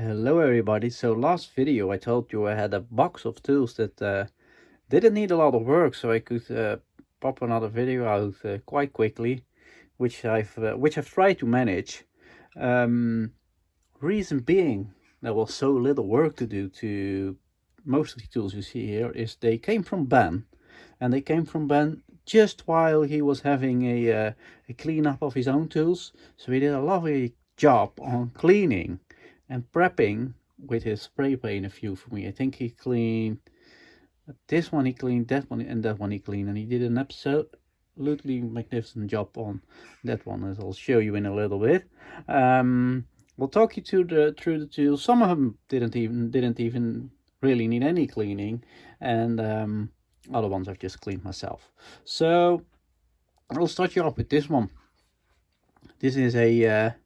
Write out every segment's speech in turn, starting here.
Hello everybody. So last video I told you I had a box of tools that didn't need a lot of work, so I could pop another video out quite quickly, which I've tried to manage. Um, Reason being, there was so little work to do to most of the tools you see here is they came from Ben, and they came from Ben just while he was having a cleanup of his own tools. So he did a lovely job on cleaning and prepping with his spray paint a few for me. I think he cleaned this one, he cleaned that one, and that one he cleaned, and he did an absolutely magnificent job on that one, as I'll show you in a little bit. We'll talk you through the tools. Some of them didn't even really need any cleaning, and other ones I've just cleaned myself. So I'll start you off with this one. This is I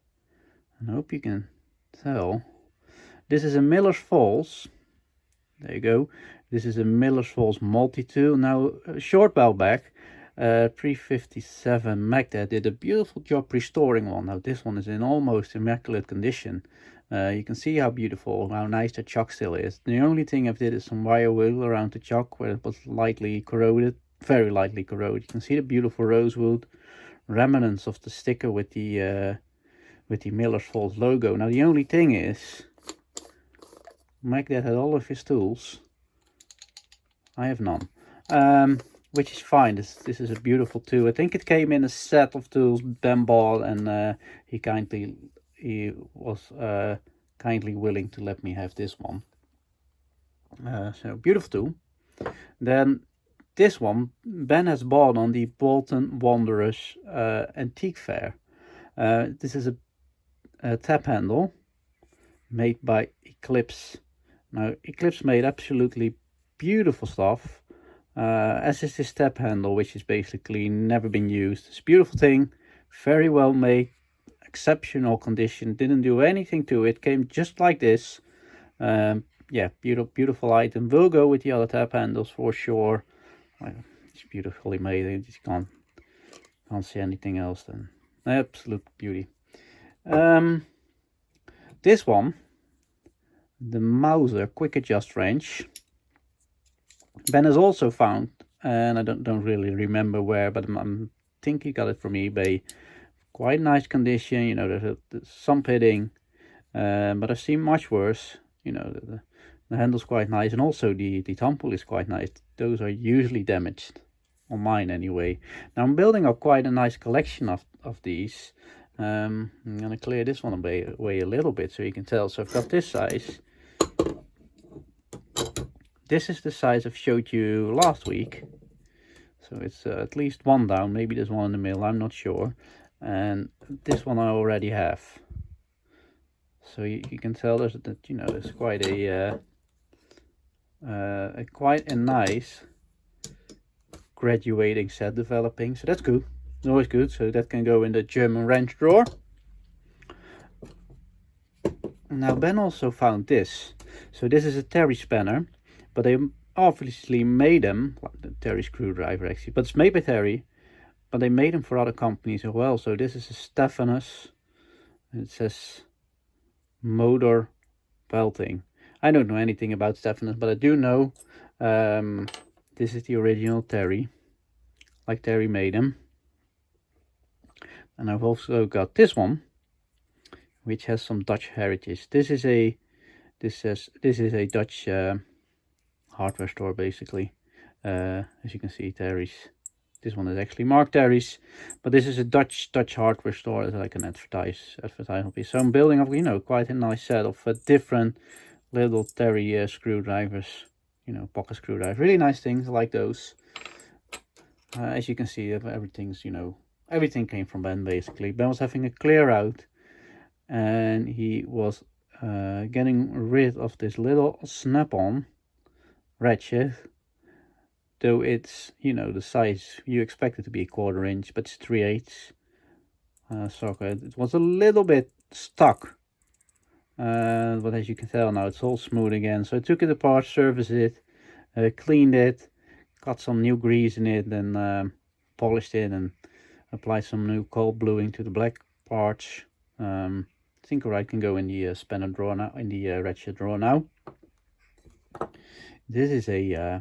hope you can tell. This is a Miller's Falls. There you go. This is a Miller's Falls multi-tool. Now, a short while back, 357 Magda did a beautiful job restoring one. Now, this one is in almost immaculate condition. You can see how beautiful, how nice the chuck still is. The only thing I've did is some wire wheel around the chuck where it was lightly corroded, very lightly corroded. You can see the beautiful rosewood remnants of the sticker with the Miller's Falls logo. Now, the only thing is, Magda had all of his tools. I have none, which is fine. This is a beautiful tool. I think it came in a set of tools Ben bought, and he was kindly willing to let me have this one. So beautiful tool. Then this one Ben has bought on the Bolton Wanderers Antique Fair. This is a tap handle made by Eclipse. Now, Eclipse made absolutely beautiful stuff, as is this tap handle, which is basically never been used. It's a beautiful thing, very well made, exceptional condition, didn't do anything to it, came just like this. Yeah, beautiful item. Will go with the other tap handles for sure. It's beautifully made. You just can't see anything else then. Absolute beauty. This one, the Mauser quick adjust wrench, Ben has also found, and I don't really remember where, but I think he got it from eBay. Quite nice condition, you know, there's some pitting, but I've seen much worse. You know, the handle's quite nice, and also the tumble is quite nice. Those are usually damaged, on mine anyway. Now I'm building up quite a nice collection of these. I'm gonna clear this one away a little bit so you can tell. So I've got this size. This is the size I've showed you last week. So it's at least one down, maybe there's one in the middle, I'm not sure. And this one I already have. So you can tell there's quite a nice graduating set developing. So that's good. It's always good. So that can go in the German wrench drawer. Now Ben also found this. So this is a Terry spanner, but they obviously made them, like the Terry screwdriver actually, but it's made by Terry, but they made them for other companies as well. So this is a Stephanus, it says motor belting. I don't know anything about Stephanus, but I do know this is the original Terry, like Terry made them. And I've also got this one, which has some Dutch heritage. This is a Dutch hardware store basically. As you can see, Terry's. This one is actually marked Terry's, but this is a Dutch hardware store that I can advertise on. So I'm building up, you know, quite a nice set of different little Terry screwdrivers, you know, pocket screwdrivers, really nice things. I like those. As you can see, everything's, you know, everything came from Ben basically. Ben was having a clear out, and he was getting rid of this little snap-on ratchet, though it's, you know, the size you expect it to be 1/4 inch, but it's 3/8 socket. It was a little bit stuck, but as you can tell now it's all smooth again. So I took it apart, serviced it, cleaned it, got some new grease in it, then polished it and applied some new cold bluing to the black parts. I think alright can go in the spanner drawer now, in the ratchet drawer now. This is a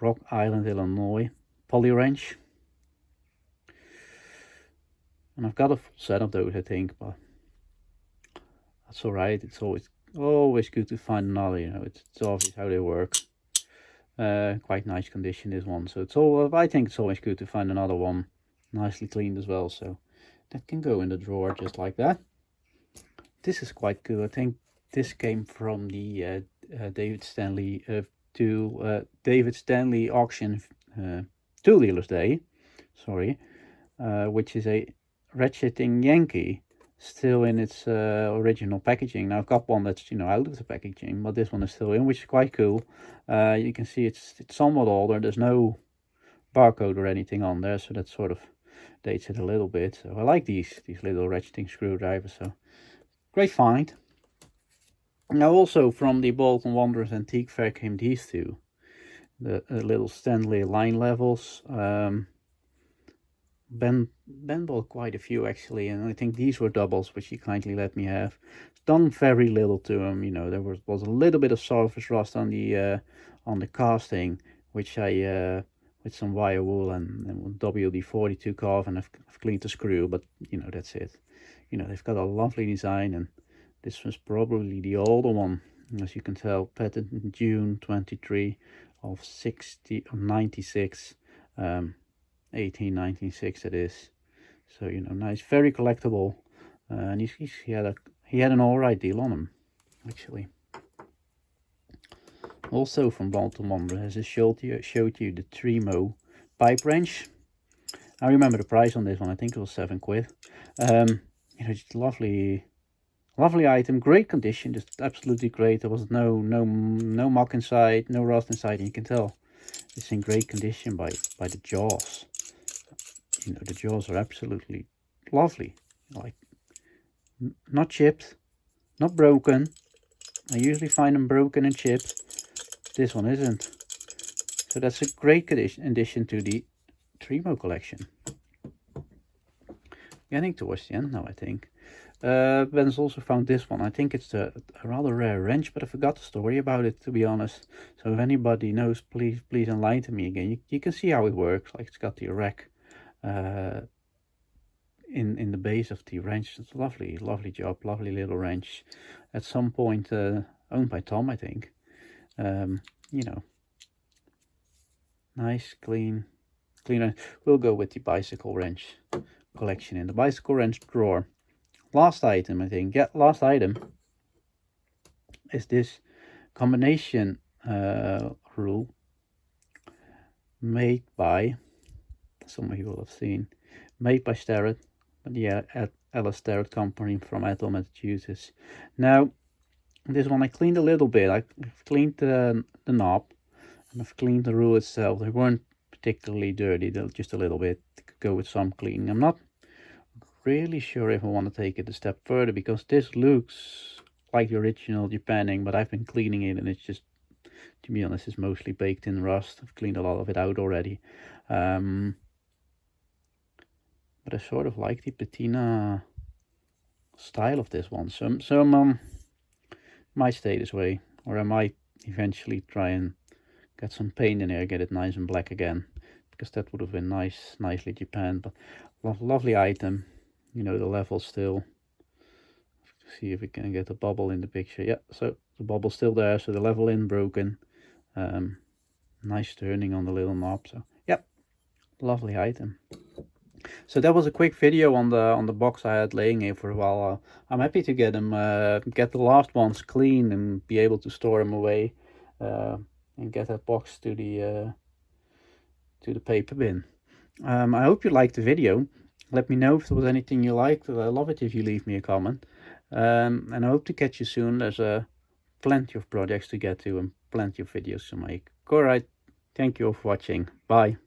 Rock Island, Illinois poly wrench, and I've got a full set of those, I think, but that's alright. It's always good to find another, you know. It's obvious how they work. Quite nice condition, this one, so I think it's always good to find another one nicely cleaned as well, so that can go in the drawer just like that. This is quite cool. I think this came from the David Stanley auction, Tool Dealers Day, sorry, which is a Ratcheting Yankee, still in its original packaging. Now I've got one that's, you know, out of the packaging, but this one is still in, which is quite cool. You can see it's somewhat older. There's no barcode or anything on there, so that sort of dates it a little bit. So I like these little ratcheting screwdrivers, so great find. Now also from the Bolton Wanderers Antique Fair came these two, the little Stanley line levels. Ben bought quite a few actually, and I think these were doubles, which he kindly let me have. Done very little to them, you know. There was a little bit of surface rust on the casting, which I with some wire wool and WD-40 took off, and I've cleaned the screw, but you know, that's it. You know, they've got a lovely design, and this was probably the older one, as you can tell, patented in June 23 of 96. 1896 it is. So, you know, nice, very collectible, and he had an alright deal on him actually. Also from Bolton Wanderers, I showed you the Trimo pipe wrench. I remember the price on this one. I think it was £7. You know, just lovely item, great condition, just absolutely great. There was no muck inside, no rust inside, and you can tell it's in great condition by the jaws. You know, the jaws are absolutely lovely, like not chipped, not broken. I usually find them broken and chipped. This one isn't. So that's a great addition to the Trimo collection. Getting towards the end now, I think. Ben's also found this one. I think it's a rather rare wrench, but I forgot the story about it, to be honest. So if anybody knows, please enlighten me again. You can see how it works. Like, it's got the rack in the base of the wrench. It's a lovely job, lovely little wrench. At some point owned by Tom, I think. You know, nice, clean. We'll go with the bicycle wrench collection in the bicycle wrench drawer. Last item, I think. Yeah, last item is this combination rule made by, some of you will have seen, made by Starrett, yeah, at Ellis Starrett Company from Ethel, Massachusetts. Now, this one I cleaned a little bit. I've cleaned the knob, and I've cleaned the rule itself. They weren't particularly dirty, just a little bit. They could go with some cleaning. I'm not really sure if I want to take it a step further, because this looks like the original Japanning, but I've been cleaning it, and it's just, to be honest, it's mostly baked in rust. I've cleaned a lot of it out already. But I sort of like the patina style of this one. So might stay this way, or I might eventually try and get some paint in here, get it nice and black again, because that would have been nicely Japan. But lovely item. You know, the level still. See if we can get a bubble in the picture. Yeah, so the bubble's still there, so the level isn't broken. Nice turning on the little knob. So yep, lovely item. So that was a quick video on the box I had laying here for a while. I'm happy to get them, get the last ones clean and be able to store them away, and get that box to the paper bin. I hope you liked the video. Let me know if there was anything you liked. I love it if you leave me a comment. And I hope to catch you soon. There's plenty of projects to get to and plenty of videos to make. Alright, thank you all for watching. Bye.